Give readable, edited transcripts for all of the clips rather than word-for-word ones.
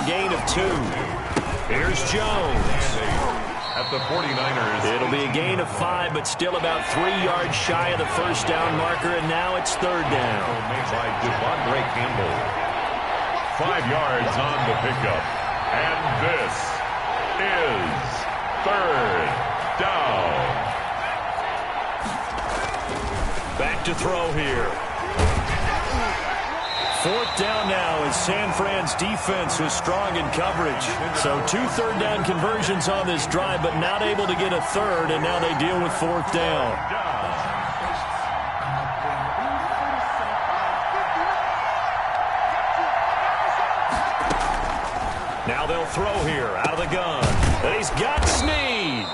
gain of 2. Here's Jones. At the 49ers. It'll be a gain of 5, but still about 3 yards shy of the first down marker, and now it's third down. Made by Devondre Campbell. 5 yards on the pickup. And this is third down. Back to throw here. Fourth down now as San Fran's defense was strong in coverage. So 2 third-down conversions on this drive, but not able to get a third, and now they deal with fourth down. Now they'll throw here out of the gun. And he's got Snead.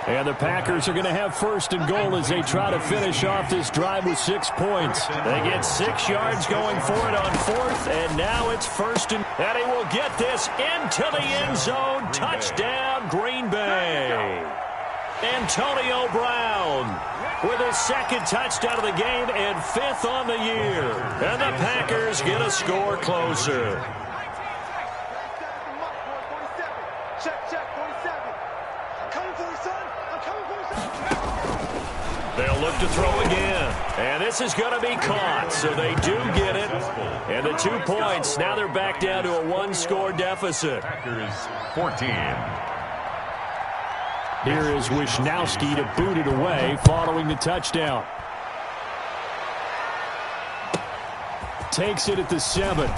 And the Packers are going to have first and goal as they try to finish off this drive with 6 points. They get 6 yards going for it on fourth, and now it's first and he will get this into the end zone. Touchdown, Green Bay. Antonio Brown with his second touchdown of the game and 5th on the year. And the Packers get a score closer. They'll look to throw again. And this is going to be caught, so they do get it. And the 2 points, now they're back down to a 1-score deficit. Packers 14. Here is Wishnowsky to boot it away following the touchdown. Takes it at the 7.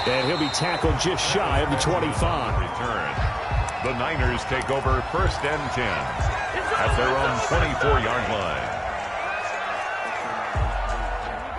And he'll be tackled just shy of the 25. Return. The Niners take over first and 10 at their own 24-yard line.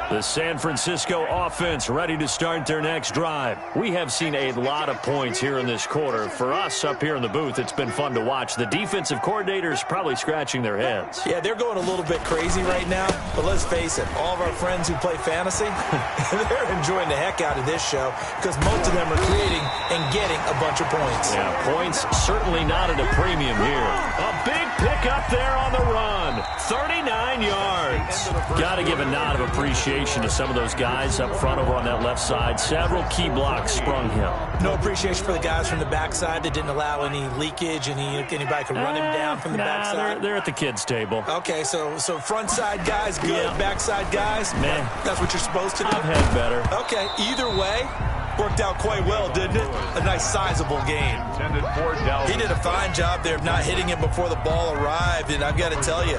The San Francisco offense ready to start their next drive. We have seen a lot of points here in this quarter. For us up here in the booth, it's been fun to watch. The defensive coordinators probably scratching their heads. Yeah, they're going a little bit crazy right now. But let's face it, all of our friends who play fantasy, they're enjoying the heck out of this show because most of them are creating and getting a bunch of points. Yeah, points certainly not at a premium here. A big pickup there on the run. 39 yards. Got to give a nod of appreciation to some of those guys up front over on that left side. Several key blocks sprung him. No appreciation for the guys from the backside that didn't allow any leakage, anybody could run him down from the backside. They're at the kids' table. Okay, so front side guys good, yeah. Backside guys, man, that's what you're supposed to do. I've had better. Okay, either way, worked out quite well, didn't it? A nice sizable gain. He did a fine job there of not hitting him before the ball arrived, and I've got to tell you,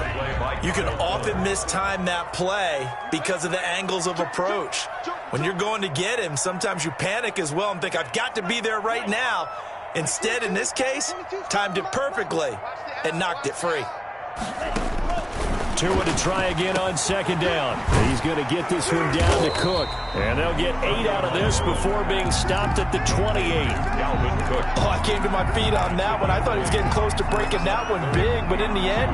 you can often mistime that play because of the angles of approach. When you're going to get him, sometimes you panic as well and think, I've got to be there right now. Instead, in this case, timed it perfectly and knocked it free. Tua to try again on second down. He's going to get this one down to Cook. And they'll get 8 out of this before being stopped at the 28. Oh, I came to my feet on that one. I thought he was getting close to breaking that one big, but in the end,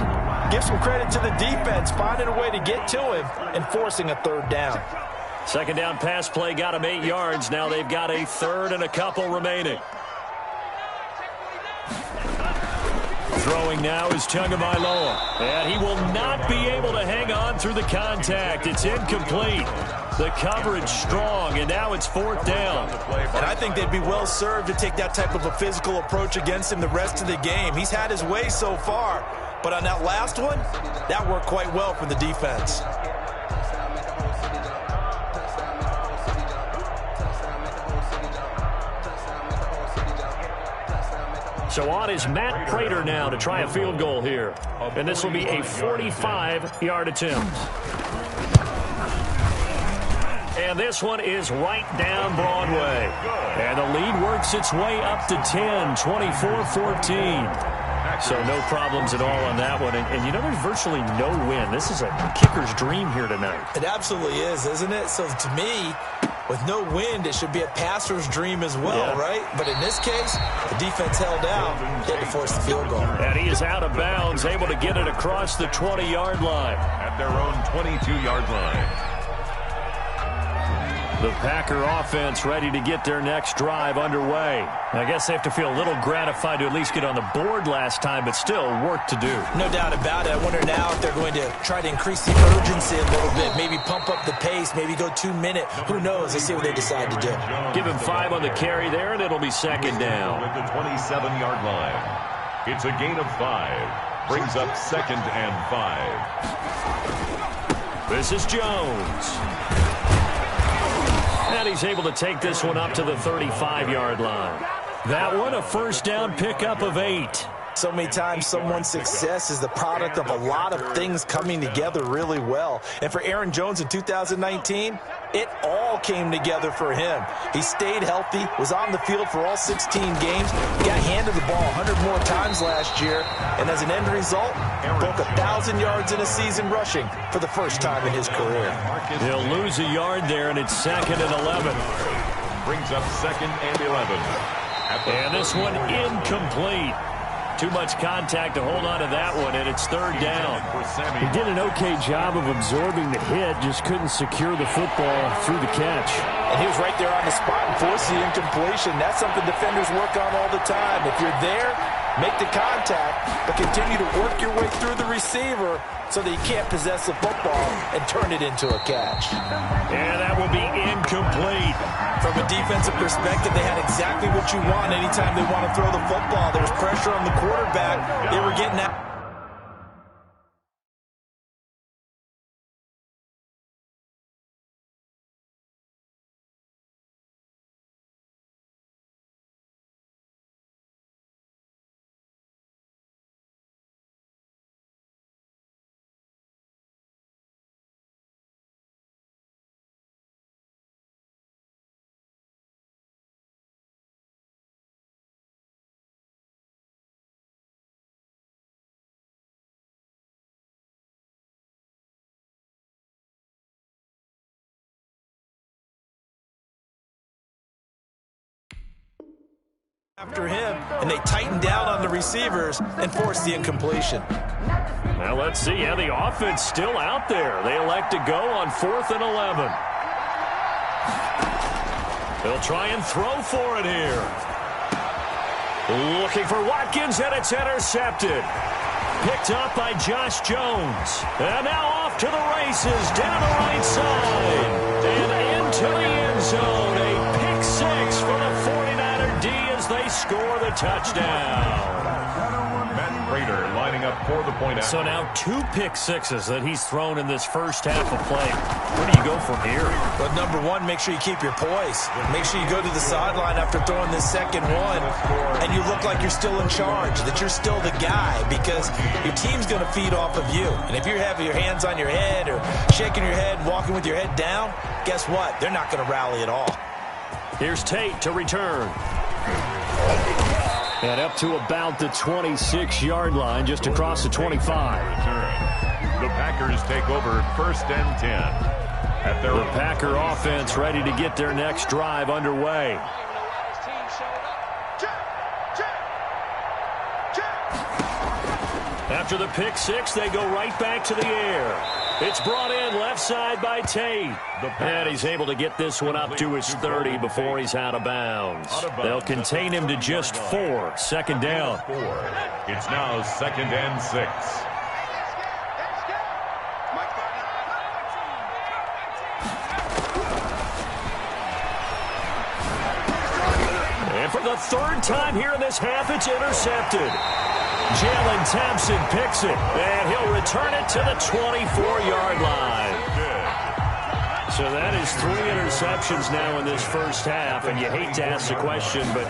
give some credit to the defense, finding a way to get to him and forcing a third down. Second down pass play got him 8 yards. Now they've got a third and a couple remaining. Throwing now is Tagovailoa, and he will not be able to hang on through the contact. It's incomplete. The coverage strong, and now it's fourth down. And I think they'd be well served to take that type of a physical approach against him the rest of the game. He's had his way so far, but on that last one, that worked quite well for the defense. So on is Matt Prater now to try a field goal here. And this will be a 45-yard attempt. And this one is right down Broadway. And the lead works its way up to 10, 24-14. So no problems at all on that one. And you know, there's virtually no wind. This is a kicker's dream here tonight. It absolutely is, isn't it? So to me, with no wind, it should be a passer's dream as well, right? But in this case, the defense held out, had to force the field goal. And he is out of bounds, able to get it across the 20-yard line. At their own 22-yard line. The Packer offense ready to get their next drive underway. I guess they have to feel a little gratified to at least get on the board last time, but still work to do. No doubt about it. I wonder now if they're going to try to increase the urgency a little bit, maybe pump up the pace, maybe go 2 minutes. Who knows? Let's see what they decide to do. Give him 5 on the carry there, and it'll be second down. At the 27-yard line. It's a gain of 5. Brings up 2nd and 5. This is Jones. And he's able to take this one up to the 35-yard line. That one a first down pickup of 8. So many times someone's success is the product of a lot of things coming together really well. And for Aaron Jones in 2019, it all came together for him. He stayed healthy, was on the field for all 16 games, got handed the ball 100 more times last year, and as an end result, broke 1,000 yards in a season rushing for the first time in his career. He'll lose a yard there, and it's 2nd and 11. Brings up 2nd and 11. And this one incomplete. Too much contact to hold on to that one, and it's 3rd down. He did an okay job of absorbing the hit, just couldn't secure the football through the catch. And he was right there on the spot and forced the incompletion. That's something defenders work on all the time. If you're there, make the contact, but continue to work your way through the receiver so that you can't possess the football and turn it into a catch. And that will be incomplete. From a defensive perspective, they had exactly what you want anytime they want to throw the football. There was pressure on the quarterback. They were getting that. After him, and they tightened down on the receivers and forced the incompletion. Now let's see how the offense still out there. They elect to go on 4th and 11. They'll try and throw for it here. Looking for Watkins, and it's intercepted. Picked up by Josh Jones. And now off to the races, down the right side. And into the end zone. A pick 6 for the 49er D as they score the touchdown. Matt Prater lining up for the point. So now 2 pick 6s that he's thrown in this first half of play. Where do you go from here? But number one, make sure you keep your poise. Make sure you go to the sideline after throwing this second one, and you look like you're still in charge, that you're still the guy, because your team's going to feed off of you. And if you're having your hands on your head or shaking your head, walking with your head down, guess what? They're not going to rally at all. Here's Tate to return. And up to about the 26-yard line, just across the 25. The Packers take over 1st and 10. The Packer offense ready to get their next drive underway. After the pick 6, they go right back to the air. It's brought in left side by Tate. And he's able to get this one up to his 30 before he's out of bounds. They'll contain him to just 4. 2nd down. It's now 2nd and 6. And for the 3rd time here in this half, it's intercepted. Jalen Thompson picks it, and he'll return it to the 24-yard line. So that is 3 interceptions now in this first half, and you hate to ask the question, but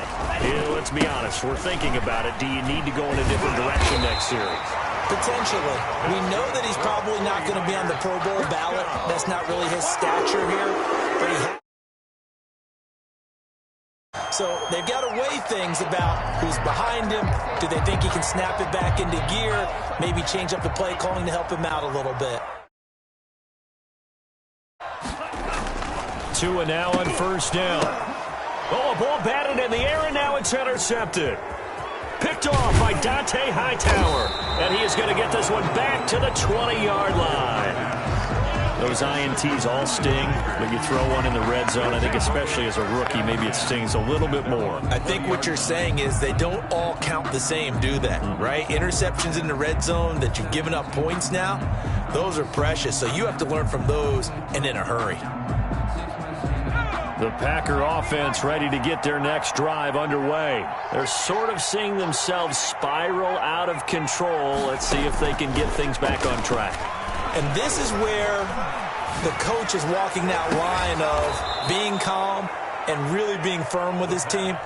let's be honest, we're thinking about it. Do you need to go in a different direction next series? Potentially. We know that he's probably not going to be on the Pro Bowl ballot. That's not really his stature here, but he has. So they've got to weigh things about who's behind him. Do they think he can snap it back into gear? Maybe change up the play calling to help him out a little bit. 2 and now on 1st down. Oh, a ball batted in the air, and now it's intercepted. Picked off by Dante Hightower. And he is going to get this one back to the 20-yard line. Those INTs all sting, but you throw one in the red zone. I think especially as a rookie, maybe it stings a little bit more. I think what you're saying is they don't all count the same, do they? Right? Interceptions in the red zone that you've given up points now, those are precious. So you have to learn from those and in a hurry. The Packer offense ready to get their next drive underway. They're sort of seeing themselves spiral out of control. Let's see if they can get things back on track. And this is where the coach is walking that line of being calm and really being firm with his team.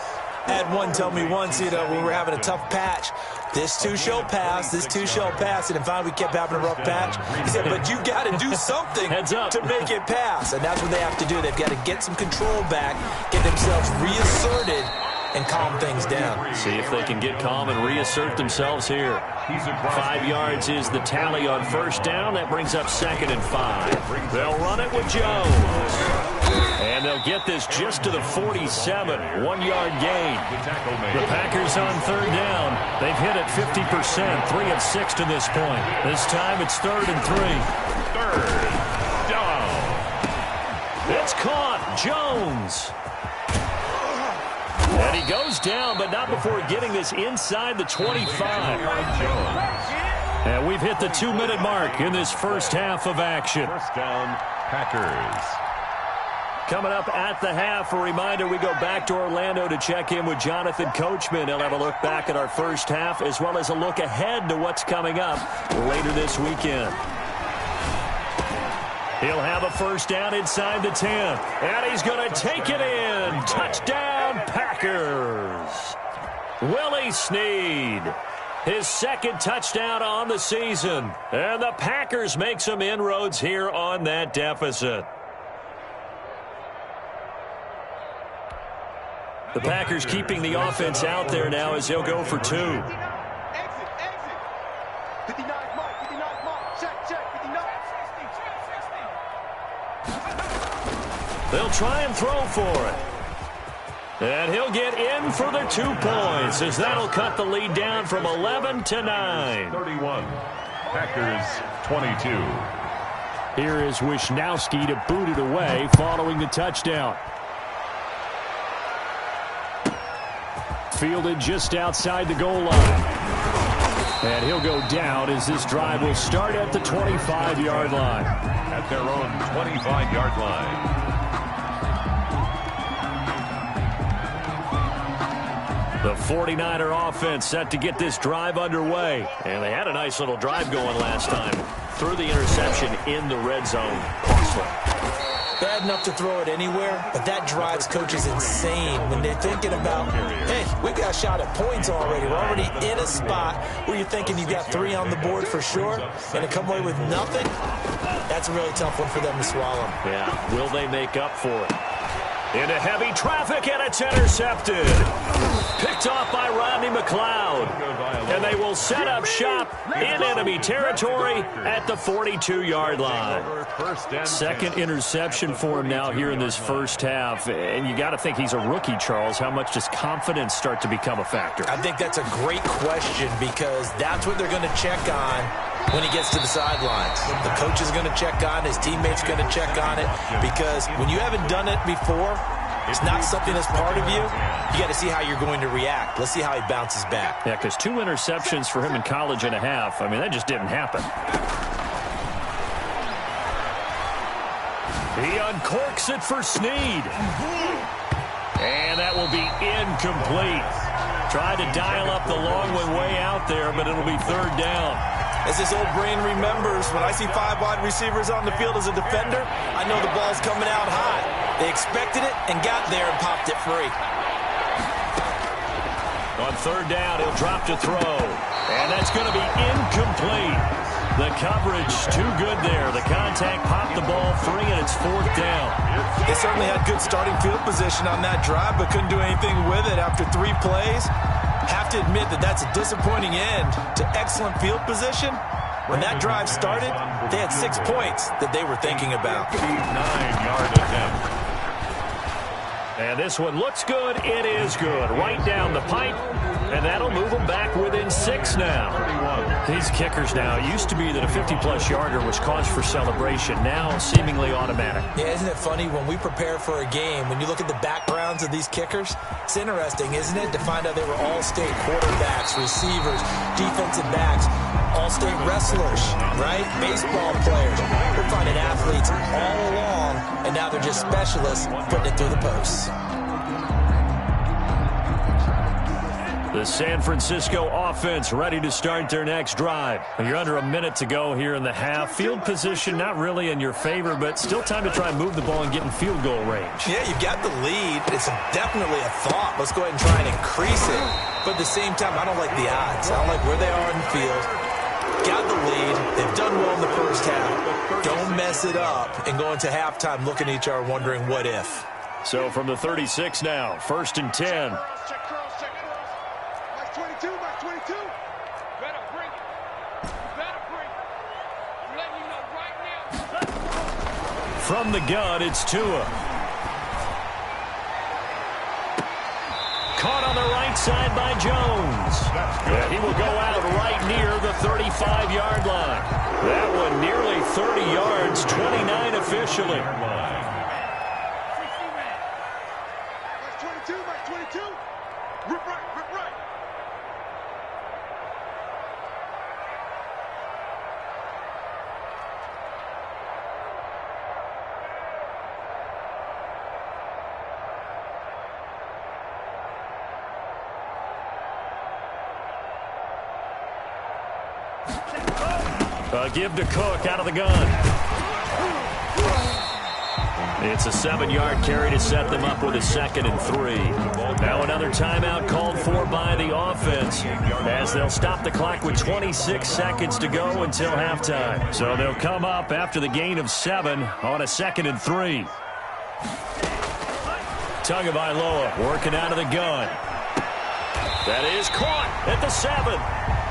I had one tell me once, when we were having a tough patch, this too shall pass, this too shall pass. And finally we kept having a rough patch. He said, but you got to do something to make it pass. And that's what they have to do. They've got to get some control back, get themselves reasserted, and calm things down. See if they can get calm and reassert themselves here. 5 yards is the tally on first down. That brings up 2nd and 5. They'll run it with Jones. And they'll get this just to the 47. 1-yard gain. The Packers on 3rd down. They've hit it 50%. 3 of 6 to this point. This time it's 3rd and 3. 3rd down. It's caught. Jones. And he goes down, but not before getting this inside the 25. And we've hit the 2-minute mark in this first half of action. First down, Packers. Coming up at the half, a reminder, we go back to Orlando to check in with Jonathan Coachman. He'll have a look back at our first half as well as a look ahead to what's coming up later this weekend. He'll have a first down inside the 10. And he's going to take it in. Touchdown, Packers. Willie Snead. His 2nd touchdown on the season. And the Packers make some inroads here on that deficit. The Packers keeping the offense out there now as they'll go for 2. They'll try and throw for it. And he'll get in for the 2 points as that'll cut the lead down from 11 to 9. 31. Packers 22. Here is Wisnowski to boot it away following the touchdown. Fielded just outside the goal line. And he'll go down as this drive will start at the 25-yard line. At their own 25-yard line. The 49er offense set to get this drive underway. And they had a nice little drive going last time. Threw the interception in the red zone. Costly. Bad enough to throw it anywhere, but that drives coaches insane when they're thinking about, hey, we've got a shot at points already. We're already in a spot where you're thinking you've got 3 on the board for sure, and to come away with nothing, that's a really tough one for them to swallow. Yeah, will they make up for it? Into heavy traffic, and it's intercepted. Picked off by Rodney McLeod. And they will set up shop in enemy territory at the 42-yard line. 2nd interception for him now here in this first half. And you got to think he's a rookie, Charles. How much does confidence start to become a factor? I think that's a great question because that's what they're going to check on when he gets to the sidelines. The coach is going to check on, his teammates are going to check on it, because when you haven't done it before, it's not something that's part of you. You got to see how you're going to react. Let's see how he bounces back. Yeah, because 2 interceptions for him in college and a half. I mean, that just didn't happen. He uncorks it for Snead. And that will be incomplete. Tried to dial up the long one way out there, but it'll be 3rd down. As this old brain remembers, when I see 5 wide receivers on the field as a defender, I know the ball's coming out high. They expected it and got there and popped it free. On 3rd down, he'll drop to throw. And that's going to be incomplete. The coverage too good there. The contact popped the ball free, and it's 4th down. They certainly had good starting field position on that drive, but couldn't do anything with it after 3 plays. Have to admit that that's a disappointing end to excellent field position. When that drive started, they had 6 points that they were thinking about. 9-yard attempt. And this one looks good. It is good. Right down the pipe. and that'll move them back within 6 now. These kickers now, it used to be that a 50-plus yarder was cause for celebration. Now, seemingly automatic. Yeah, isn't it funny when we prepare for a game, when you look at the backgrounds of these kickers, it's interesting, isn't it, to find out they were all-state quarterbacks, receivers, defensive backs, all-state wrestlers, right? Baseball players. We're finding athletes all along, and now they're just specialists putting it through the posts. The San Francisco offense ready to start their next drive. You're under a minute to go here in the half. Field position not really in your favor, but still time to try and move the ball and get in field goal range. Yeah, you've got the lead. It's definitely a thought. Let's go ahead and try and increase it. But at the same time, I don't like the odds. I don't like where they are in the field. Got the lead. They've done well in the first half. Don't mess it up and go into halftime looking at each other wondering what if. So from the 36 now, 1st and 10. From the gun, it's Tua. Caught on the right side by Jones. And he will go out right near the 35-yard line. That one nearly 30 yards, 29 officially. Give to Cook out of the gun. It's a 7-yard carry to set them up with a 2nd and 3. Now another timeout called for by the offense as they'll stop the clock with 26 seconds to go until halftime. So they'll come up after the gain of 7 on a 2nd and 3. Tagovailoa working out of the gun. That is caught at the 7.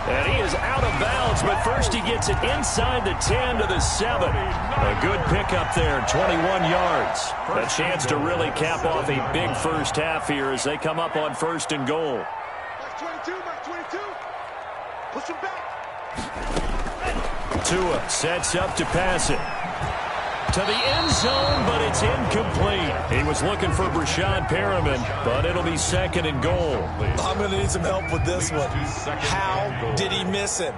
And he is out of bounds, but first he gets it inside the 10 to the 7. A good pickup there, 21 yards. A chance to really cap off a big first half here as they come up on 1st and goal. Max 22. Push him back. Tua sets up to pass it. To the end zone, but it's incomplete. He was looking for Brashad Perriman, but it'll be 2nd and goal. I'm going to need some help with this one. How did he miss him?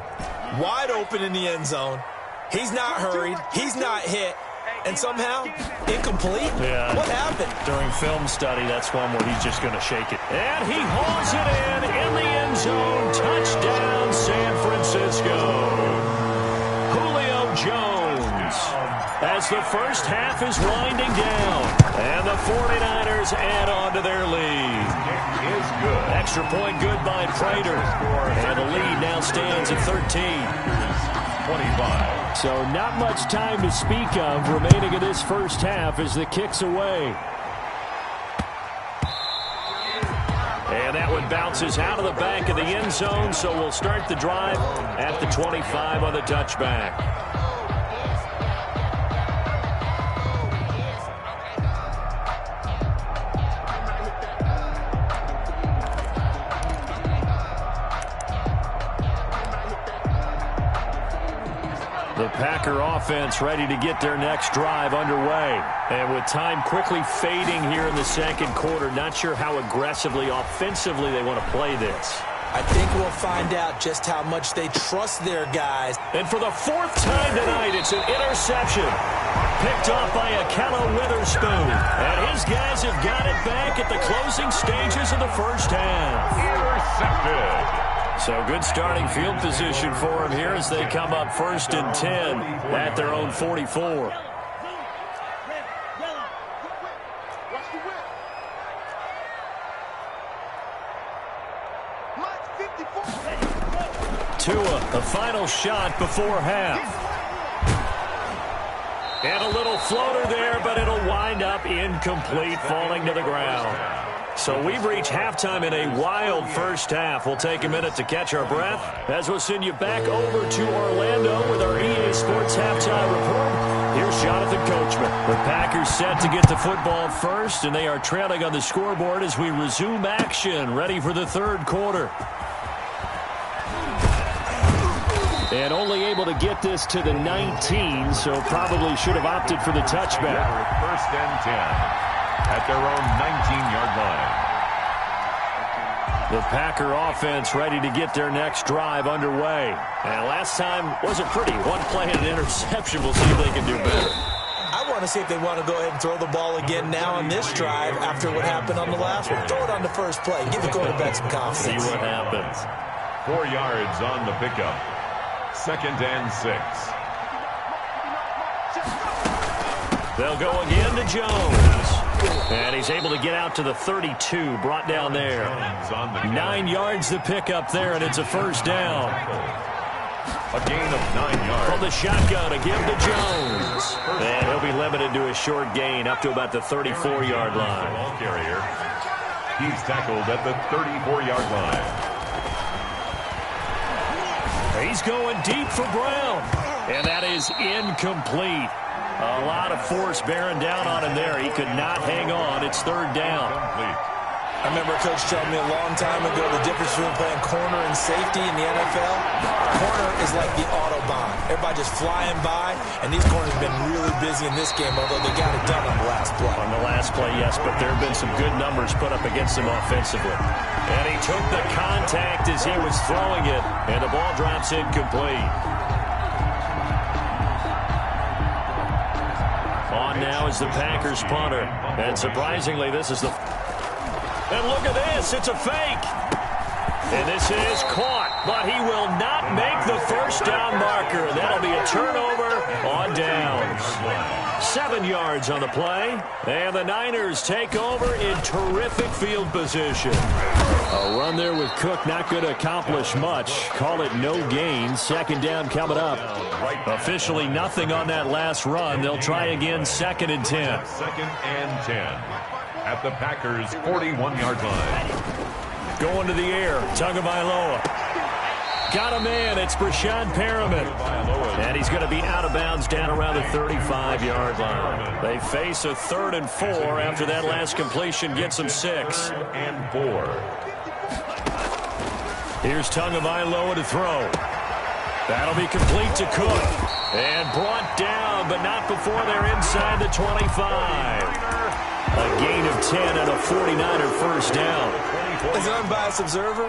Wide open in the end zone. He's not hurried. He's not hit. And somehow, incomplete? Yeah. What happened? During film study, that's one where he's just going to shake it. And he hauls it in the end zone. Touchdown, San Francisco. Julio Jones. As the first half is winding down, and the 49ers add on to their lead. Is good. Extra point good by Prater, and the lead now stands at 13. 25. So not much time to speak of remaining in this first half as the kick's away. And that one bounces out of the back of the end zone, so we'll start the drive at the 25 on the touchback. The Packer offense ready to get their next drive underway. And with time quickly fading here in the 2nd quarter, not sure how aggressively, offensively they want to play this. I think we'll find out just how much they trust their guys. And for the 4th time tonight, it's an interception. Picked off by Akello Witherspoon. And his guys have got it back at the closing stages of the first half. Intercepted. So good starting field position for them here as they come up 1st and 10 at their own 44. Tua, a final shot before half. And a little floater there, but it'll wind up incomplete, falling to the ground. So we've reached halftime in a wild first half. We'll take a minute to catch our breath as we'll send you back over to Orlando with our EA Sports Halftime Report. Here's Jonathan Coachman. The Packers set to get the football first, and they are trailing on the scoreboard as we resume action, ready for the third quarter. And only able to get this to the 19, so probably should have opted for the touchback. First and 10 at their own 19-yard line. The Packer offense ready to get their next drive underway. And last time wasn't pretty. One play and an interception. We'll see if they can do better. I want to see if they want to go ahead and throw the ball again now on this drive after what happened on the last one. Throw it on the first play. Give the quarterback some confidence. See what happens. 4 yards on the pickup. 2nd and 6. They'll go again to Jones. And he's able to get out to the 32, brought down there. 9 yards to pick up there, and it's a first down. A gain of 9 yards. From the shotgun, a give to Jones. And he'll be limited to a short gain up to about the 34-yard line. Ball carrier. He's tackled at the 34-yard line. He's going deep for Brown. And that is incomplete. A lot of force bearing down on him there. He could not hang on. It's third down. I remember a coach telling me a long time ago the difference between playing corner and safety in the NFL. Corner is like the Autobahn. Everybody just flying by, and these corners have been really busy in this game, although they got it done on the last play. On the last play, yes, but there have been some good numbers put up against him offensively. And he took the contact as he was throwing it, and the ball drops incomplete. On now is the Packers punter. And surprisingly, this is the... And look at this. It's a fake. And this is caught. But he will not make the first down marker. That'll be a turnover on downs. 7 yards on the play. And the Niners take over in terrific field position. A run there with Cook, not going to accomplish much. Call it no gain. 2nd down coming up. Officially nothing on that last run. They'll try again 2nd and 10. 2nd and 10 at the Packers' 41-yard line. Going to the air. Tagovailoa. Got a man. It's Brashad Perriman. And he's going to be out of bounds down around the 35-yard line. They face a 3rd and 4 after that last completion gets them 6. 3rd and 4. Here's Tagovailoa to throw. That'll be complete to Cook. And brought down, but not before they're inside the 25. A gain of 10 and a 49er first down. As an unbiased observer,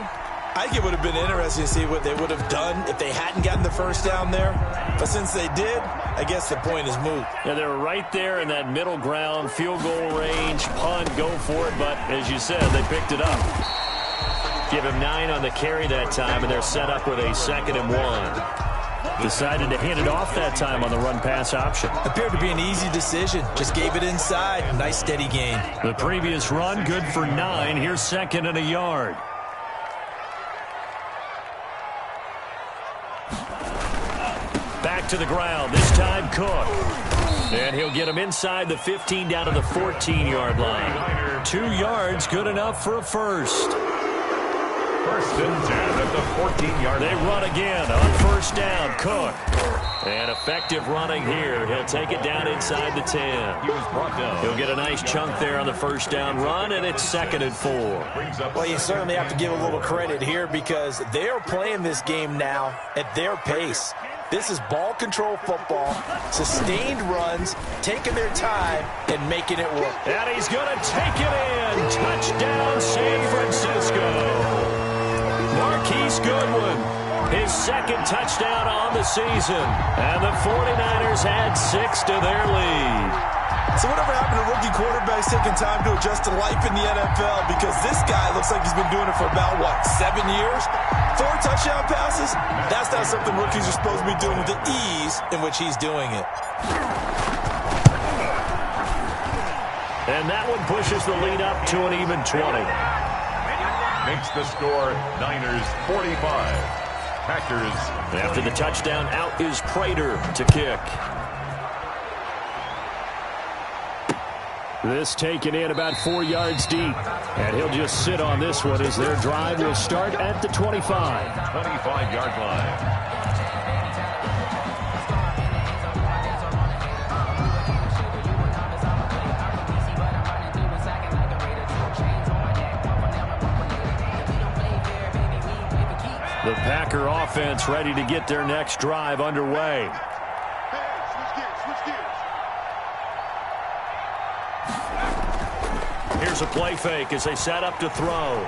I think it would have been interesting to see what they would have done if they hadn't gotten the first down there. But since they did, I guess the point is moot. Yeah, they were right there in that middle ground, field goal range, punt, go for it. But as you said, they picked it up. Give him 9 on the carry that time, and they're set up with a 2nd and 1. Decided to hand it off that time on the run-pass option. Appeared to be an easy decision. Just gave it inside. Nice, steady gain. The previous run, good for 9. Here's 2nd and a yard. Back to the ground. This time, Cook. And he'll get him inside the 15 down to the 14-yard line. 2 yards, good enough for a first. 1st and 10 at the 14-yard line. They run again on first down. Cook. And effective running here. He'll take it down inside the 10. He was brought down. He'll get a nice chunk there on the first down run, and it's 2nd and 4. Well, you certainly have to give a little credit here because they're playing this game now at their pace. This is ball control football, sustained runs, taking their time, and making it work. And he's going to take it in. Touchdown, San Francisco. Marquise Goodwin, his 2nd touchdown on the season. And the 49ers add 6 to their lead. So whatever happened to rookie quarterbacks taking time to adjust to life in the NFL? Because this guy looks like he's been doing it for about, 7 years? 4 touchdown passes? That's not something rookies are supposed to be doing with the ease in which he's doing it. And that one pushes the lead up to an even 20. Makes the score Niners 45. Packers. After the touchdown, out is Prater to kick. This taken in about 4 yards deep. And he'll just sit on this one as their drive will start at the 25. 25-yard line. The Packer offense ready to get their next drive underway. Here's a play fake as they set up to throw.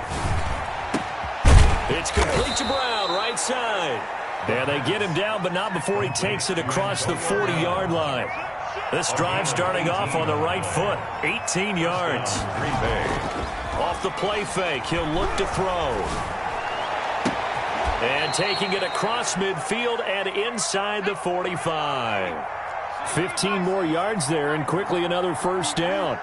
It's complete to Brown, right side. And they get him down, but not before he takes it across the 40-yard line. This drive starting off on the right foot, 18 yards. Off the play fake, he'll look to throw. And taking it across midfield and inside the 45. 15 more yards there and quickly another first down.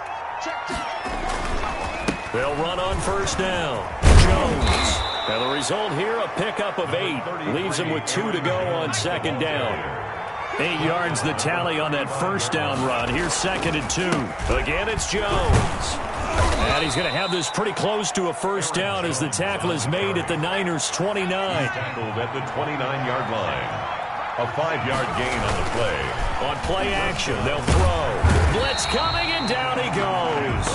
They'll run on first down. Jones. And the result here, a pickup of 8. Leaves him with 2 to go on second down. 8 yards the tally on that first down run. Here's 2nd and 2. Again, it's Jones. And he's going to have this pretty close to a first down as the tackle is made at the Niners' 29. Tackled at the 29-yard line. A 5-yard gain on the play. On play action, they'll throw. Blitz coming, and down he goes.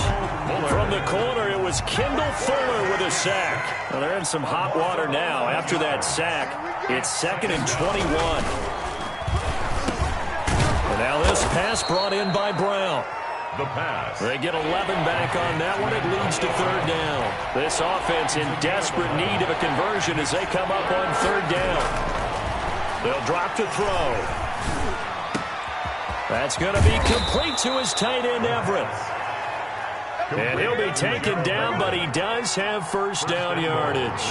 From the corner, it was Kendall Fuller with a sack. Well, they're in some hot water now. After that sack, it's 2nd and 21. And now this pass brought in by Brown. The pass. They get 11 back on that one. It leads to third down. This offense in desperate need of a conversion as they come up on third down. They'll drop to throw. That's going to be complete to his tight end, Everett. And he'll be taken down, but he does have first down yardage.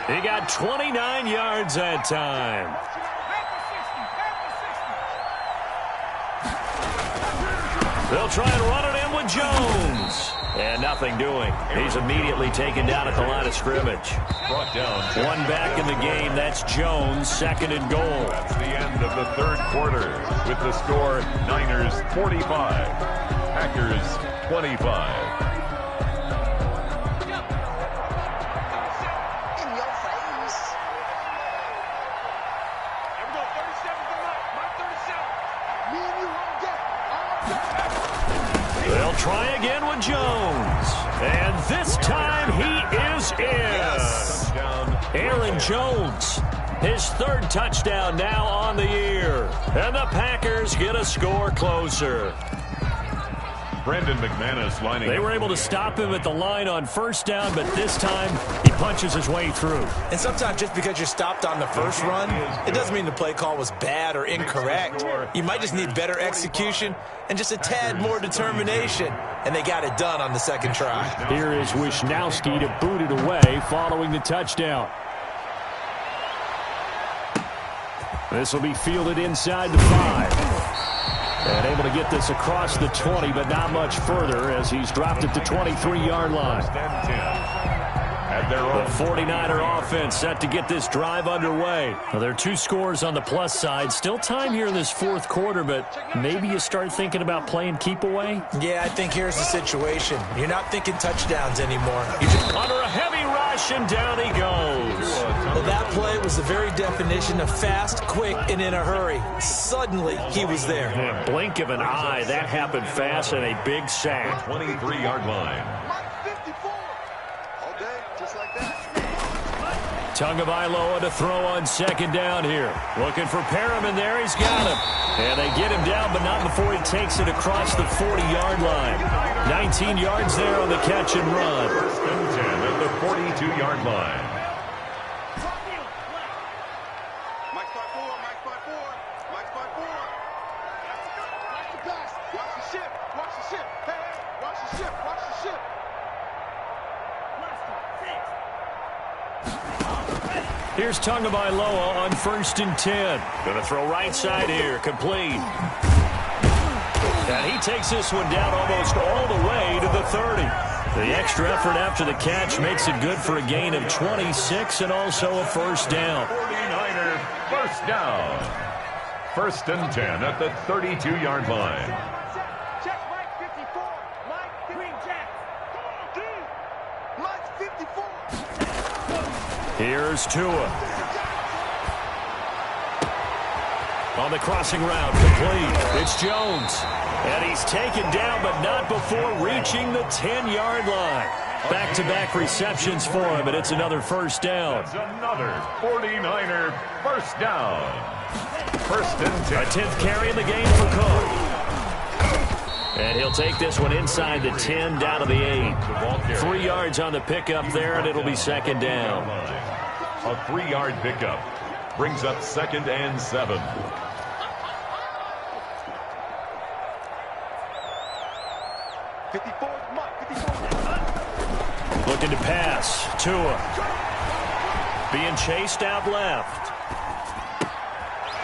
He got 29 yards that time. They'll try and run it in with Jones. And nothing doing. He's immediately taken down at the line of scrimmage. Brought down. One back in the game. That's Jones, 2nd and goal. That's the end of the third quarter with the score Niners 45, Packers 25. They'll try again with Jones. And this time he is in. Yes. Aaron Jones, his 3rd touchdown now on the year. And the Packers get a score closer. Brandon McManus lining. They were able to stop him at the line on first down, but this time he punches his way through. And sometimes just because you're stopped on the first run, it doesn't mean the play call was bad or incorrect. You might just need better execution and just a tad more determination. And they got it done on the second try. Here is Wisnowski to boot it away following the touchdown. This will be fielded inside the 5. And able to get this across the 20, but not much further as he's dropped at the 23-yard line. The 49er offense set to get this drive underway. Well, there are 2 scores on the plus side. Still time here in this 4th quarter, but maybe you start thinking about playing keep away? Yeah, I think here's the situation. You're not thinking touchdowns anymore. You're just under a heavy rush, and down he goes. Well, that play was the very definition of fast, quick, and in a hurry. Suddenly, he was there. In a blink of an eye, that happened fast and a big sack. 23-yard line. Tagovailoa to throw on second down here. Looking for Perriman there. He's got him. And they get him down, but not before he takes it across the 40-yard line. 19 yards there on the catch and run. 1st and 10 at the 42-yard line. Mike's by 4. Mike's by 4. Mike's by 4. Watch the pass. Watch the ship. Watch the ship. Hey, watch the ship. Watch the ship. Here's Tagovailoa on 1st and 10. Going to throw right side here. Complete. And he takes this one down almost all the way to the 30. The extra effort after the catch makes it good for a gain of 26 and also a first down. 49er first down. 1st and 10 at the 32-yard line. Check Mike 54. Here's Tua. On the crossing route, complete. It's Jones. And he's taken down, but not before reaching the 10-yard line. Back-to-back receptions for him, and it's another first down. That's another 49er first down. First and 10. A 10th carry in the game for Cook. And he'll take this one inside the 10, down to the 8. 3 yards on the pickup there, and it'll be second down. A 3-yard pickup brings up second and 7. Looking to pass. Tua. Being chased out left.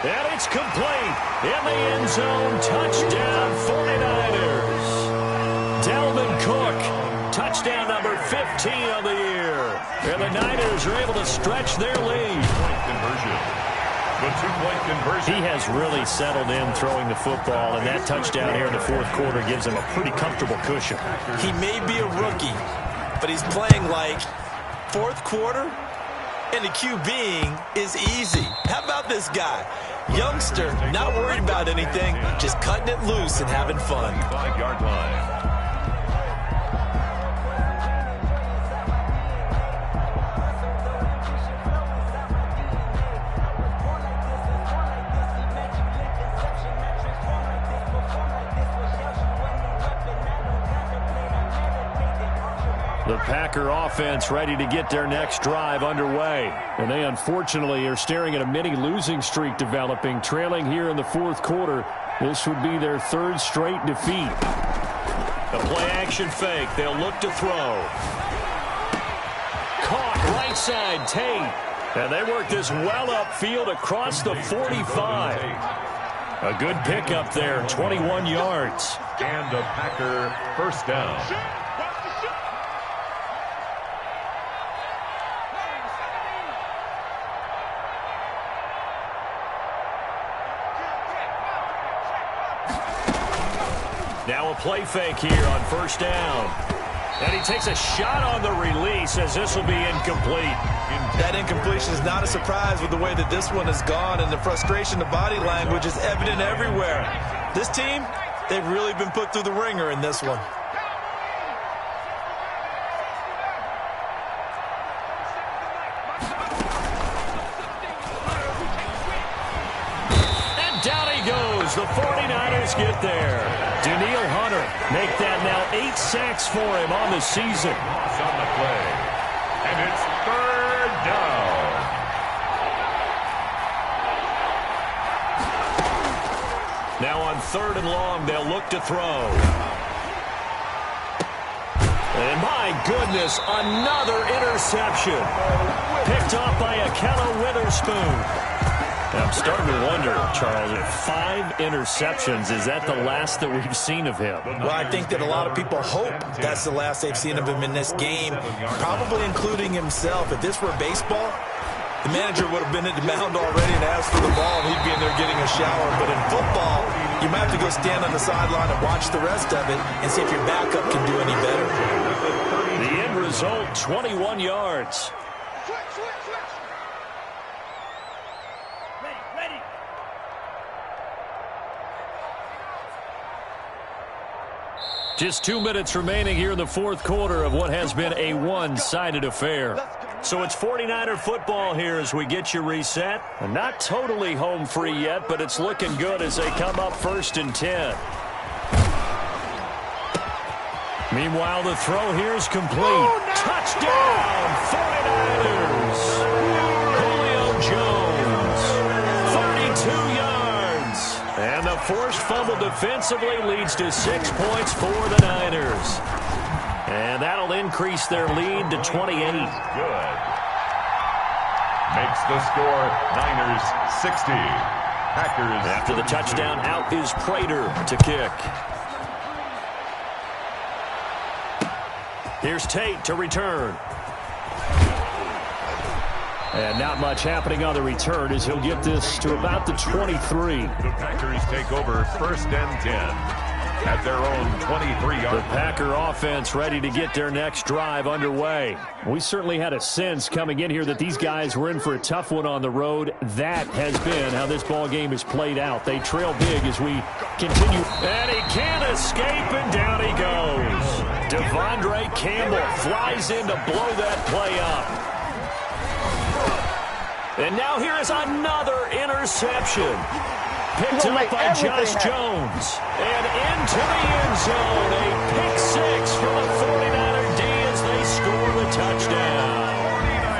And it's complete. In the end zone. Touchdown 49ers. Dalvin Cook. Touchdown number 15 of the year. And the Niners are able to stretch their lead. The two-point conversion. He has really settled in throwing the football, and that touchdown here in the fourth quarter gives him a pretty comfortable cushion. He may be a rookie, but he's playing like fourth quarter, and the QBing is easy. How about this guy? Youngster, not worried about anything, just cutting it loose and having fun. 5-yard line. The Packer offense ready to get their next drive underway. And they unfortunately are staring at a mini losing streak developing, trailing here in the fourth quarter. This would be their third straight defeat. A play-action fake. They'll look to throw. Caught right side, Tate. And they work this well upfield across the 45. A good pickup there, 21 yards. And a Packer first down. Now a play fake here on first down. And he takes a shot on the release as this will be incomplete. That incompletion is not a surprise with the way that this one has gone, and the frustration of body language is evident everywhere. This team, they've really been put through the ringer in this one. And down he goes. The 49ers get there. Daniil Hunter make that now 8 sacks for him on the season. Loss on the play. And it's third down. Now on 3rd and long, they'll look to throw. And my goodness, another interception. Picked off by Akello Witherspoon. I'm starting to wonder, Charles, if 5 interceptions, is that the last that we've seen of him? Well, I think that a lot of people hope that's the last they've seen of him in this game, probably including himself. If this were baseball, the manager would have been at the mound already and asked for the ball, and he'd be in there getting a shower. But in football, you might have to go stand on the sideline and watch the rest of it and see if your backup can do any better. The end result, 21 yards. Just 2 minutes remaining here in the fourth quarter of what has been a one-sided affair. So it's 49er football here as we get you reset. And not totally home free yet, but it's looking good as they come up 1st and 10. Meanwhile, the throw here is complete. Touchdown, 49ers! Julio Jones, 32 yards. And the forced fumble defensively leads to 6 points for the Niners. And that'll increase their lead to 28. Good. Makes the score Niners 60. Packers. After the touchdown, out is Prater to kick. Here's Tate to return. And not much happening on the return as he'll get this to about the 23. The Packers take over 1st and 10. at their own 23-yard. The Packer offense ready to get their next drive underway. We certainly had a sense coming in here that these guys were in for a tough one on the road. That has been how this ball game is played out. They trail big as we continue. And he can't escape, and down he goes. Devondre Campbell flies in to blow that play up. And now here is another interception. Picked up by Josh Jones. And into the end zone. A pick six for the 49er D as they score the touchdown.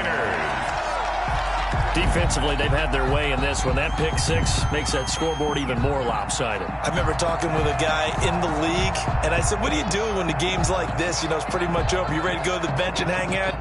49ers. Defensively, they've had their way in this one. That pick six makes that scoreboard even more lopsided. I remember talking with a guy in the league, and I said, what do you do when the game's like this? You know, it's pretty much over. You ready to go to the bench and hang out?